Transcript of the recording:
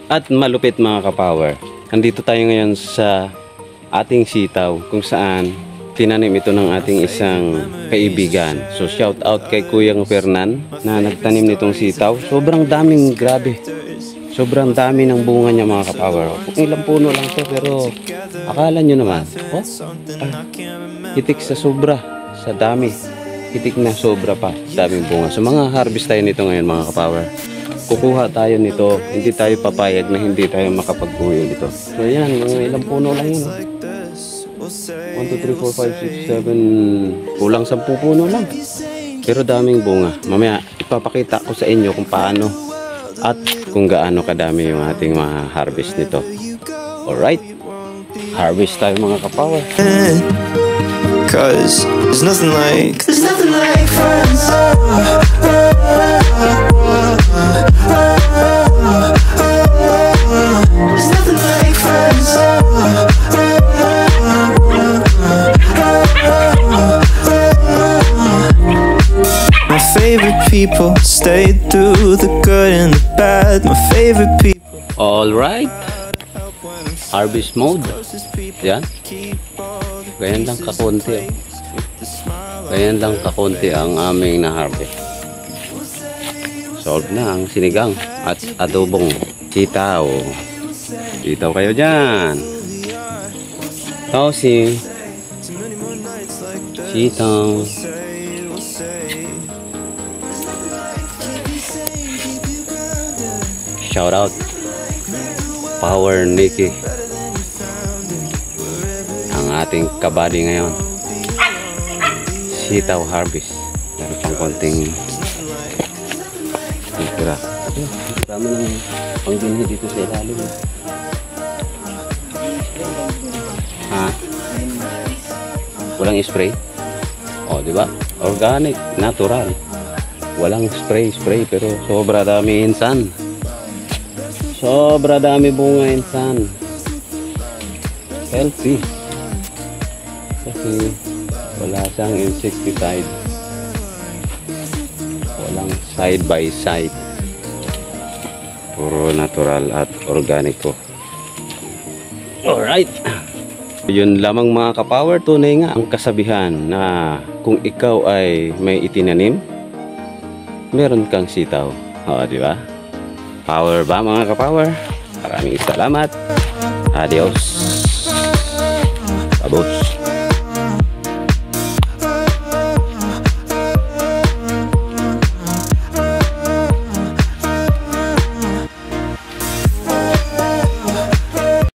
At malupit mga kapower, andito tayo ngayon sa ating sitaw kung saan tinanim ito ng ating isang kaibigan. So shout out kay Kuyang Fernan na nagtanim nitong sitaw. Sobrang daming, grabe. Sobrang dami ng bunga niya mga kapower. Ilang puno lang ito pero akala nyo naman, hitik sa sobra, sa dami. Hitik na sobra pa, daming bunga. So mga harvest tayo nito ngayon mga kapower. Kukuha tayo nito, hindi tayo papayag na hindi tayo makapag-uwi nito. So yan, mga ilang puno lang yun. 1, 2, 3, 4, 5, 6, 7, kulang 10 puno lang. Pero daming bunga. Mamaya ipapakita ko sa inyo kung paano at kung gaano kadami yung ating ma-harvest nito. Alright, harvest tayo mga kapower. Cause there's nothing like friends. There's nothing like friends. My favorite people stayed through the good and the bad. My favorite people. Alright, harvest mode. Yan. Ganyan lang kakonti. Ganyan lang kakonti ang aming na-harvest. Solve na ang sinigang at adobong sitaw. Sitaw kayo dyan. Tosi. Sitaw. Shout out Power Nikki, ang ating kabady ngayon. Sitaw harvest. Meron pang konting tira. Dami ng pangginhi dito sa ilalim. Ha? Walang spray? O, di ba? Organic, natural. Walang spray pero sobra dami insan. Sobra dami bunga insan. Healthy. Kasi wala siyang insecticide. Walang side by side. Puro natural at organiko. Alright. Yun lamang mga kapower, tunay nga ang kasabihan na kung ikaw ay may itinanim, meron kang sitaw. O, di ba? Power ba mga kapower? Maraming salamat. Adios. Abos.